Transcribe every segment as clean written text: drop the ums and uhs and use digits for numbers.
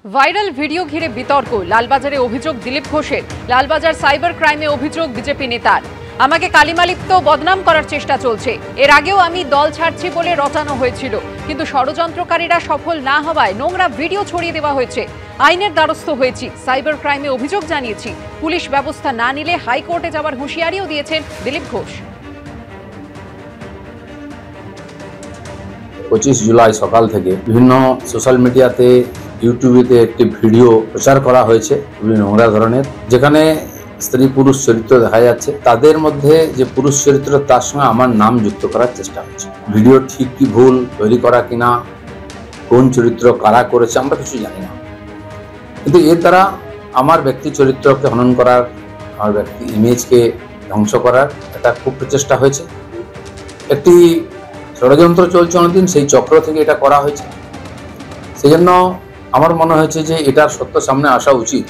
Viral video ঘিরে বিতর্ক। লালবাজারে অভিযোগ দিলীপ ঘোষের। লালবাজার সাইবার ক্রাইমে অভিযোগ বিজেপি নেতার। আমাকে কালিমালিপ্ত বদনাম করার চেষ্টা চলছে। এর আগেও আমি দল ছাড়ছি বলে রটানো হয়েছিল, কিন্তু ষড়যন্ত্রকারীরা সফল না হওয়ায় নোংরা ভিডিও ছড়িয়ে দেওয়া হয়েছে। আইনের দ্বারস্থ হয়েছি, সাইবার ক্রাইমে অভিযোগ জানিয়েছি। পুলিশ ব্যবস্থা না নিলে হাইকোর্টে যাওয়ার হুঁশিয়ারিও দিয়েছেন দিলীপ ঘোষ। 25 জুলাই সকাল থেকে বিভিন্ন সোশ্যাল মিডিয়াতে ইউটিউবেতে একটি ভিডিও প্রচার করা হয়েছে নোংরা ধরনের, যেখানে স্ত্রী পুরুষ চরিত্র দেখা যাচ্ছে। তাদের মধ্যে যে পুরুষ চরিত্র তার সঙ্গে আমার নাম যুক্ত করার চেষ্টা হচ্ছে। ভিডিও ঠিক কি ভুল তৈরি করা কিনা, কোন চরিত্র কারা করেছে আমরা কিছু জানি না, কিন্তু এর দ্বারা আমার ব্যক্তি চরিত্রকে হনন করার, আমার ব্যক্তি ইমেজকে ধ্বংস করার একটা খুব প্রচেষ্টা হয়েছে। একটি ষড়যন্ত্র চলছে অনেকদিন, সেই চক্র থেকে এটা করা হয়েছে। সেই জন্য আমার মনে হয়েছে যে এটার সত্য সামনে আসা উচিত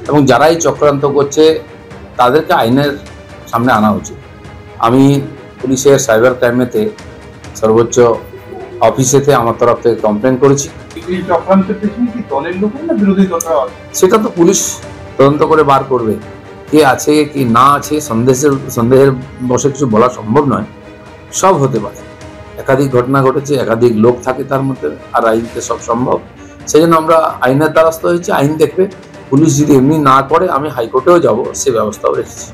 এবং যারাই চক্রান্ত করছে তাদেরকে আইনের সামনে আনা উচিত। আমি পুলিশের সাইবার ক্রাইমেতে সর্বোচ্চ অফিসেতে আমার তরফ থেকে কমপ্লেন করেছি। সেটা তো পুলিশ তদন্ত করে বার করবে, কে আছে কি না আছে। সন্দেহের বশে কিছু বলা সম্ভব নয়, সব হতে পারে। একাধিক ঘটনা ঘটেছে, একাধিক লোক থাকে তার মধ্যে, আর আইনতে সব সম্ভব। সেই জন্য আমরা আইনের দ্বারস্থ হয়েছি, আইন দেখবে। পুলিশ যদি এমনি না করে আমি হাইকোর্টেও যাব, সে ব্যবস্থাও রেখেছি।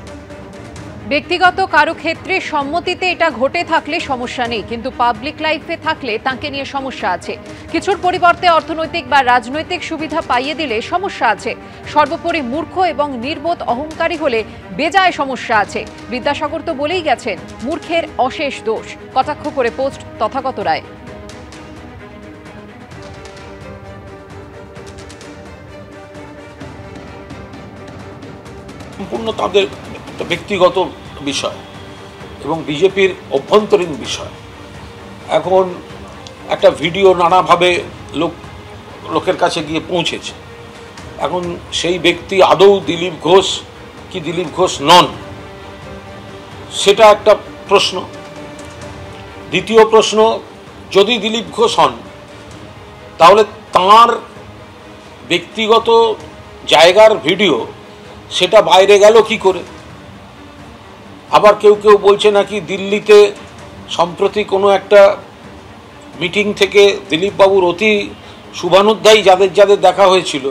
ব্যক্তিগত কারো ক্ষেত্রে সম্মতিতে এটা ঘটে থাকলে সমস্যা নেই, কিন্তু পাবলিক লাইফে থাকলে তাকে নিয়ে সমস্যা আছে। কিছুর পরিবর্তে অর্থনৈতিক বা রাজনৈতিক সুবিধা পাইয়ে দিলে সমস্যা আছে। সর্বোপরি মূর্খ এবং নির্বোধ অহংকারী হলে বেজায় সমস্যা আছে। বিদ্যাসাগর তো বলেই গেছেন, মূর্খের অশেষ দোষ। কটাক্ষ করে পোস্ট তথাগত রায়। সম্পূর্ণ তাদের ব্যক্তিগত বিষয় এবং বিজেপির অভ্যন্তরীণ বিষয়। এখন একটা ভিডিও নানাভাবে লোকের কাছে গিয়ে পৌঁছেছে। এখন সেই ব্যক্তি আদৌ দিলীপ ঘোষ কি দিলীপ ঘোষ নন, সেটা একটা প্রশ্ন। দ্বিতীয় প্রশ্ন, যদি দিলীপ ঘোষ হন তাহলে তাঁর ব্যক্তিগত জায়গার ভিডিও সেটা বাইরে গেল কি করে? আবার কেউ কেউ বলছে নাকি দিল্লিতে সম্প্রতি কোনো একটা মিটিং থেকে দিলীপবাবুর অতি শুভানুধ্যায়ী যাদের দেখা হয়েছিল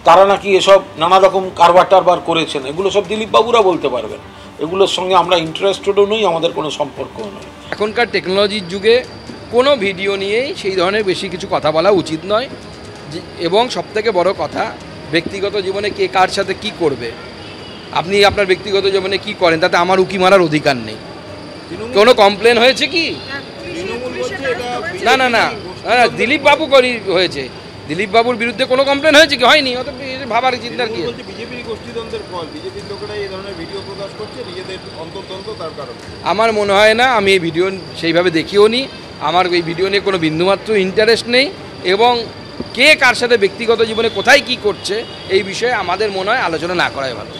তারা নাকি এসব নানা রকম কারবার টারবার করেছেন। এগুলো সব দিলীপবাবুরা বলতে পারবেন। এগুলোর সঙ্গে আমরা ইন্টারেস্টেডও নই, আমাদের কোনো সম্পর্কও নয়। এখনকার টেকনোলজির যুগে কোনো ভিডিও নিয়েই সেই ধরনের বেশি কিছু কথা বলা উচিত নয়। এবং সবথেকে বড় কথা, ব্যক্তিগত জীবনে কে কার সাথে কি করবে, আপনি আপনার ব্যক্তিগত জীবনে কি করেন তাতে আমার উকি মারার অধিকার নেই। কোনো কমপ্লেন হয়েছে কি? না না না দিলীপ বাবু হয়েছে। দিলীপ বাবুর বিরুদ্ধে কোনো কমপ্লেন হয়েছে কি? হয়নি। অত ভাবার চিন্তার কি? আমার মনে হয় না। আমি এই ভিডিও সেইভাবে দেখিও নি। আমার এই ভিডিও নিয়ে কোনো বিন্দুমাত্র ইন্টারেস্ট নেই। এবং কে কার সাথে ব্যক্তিগত জীবনে কোথায় কি করছে এই বিষয়ে আমাদের মনে হয় আলোচনা না করাই ভালো।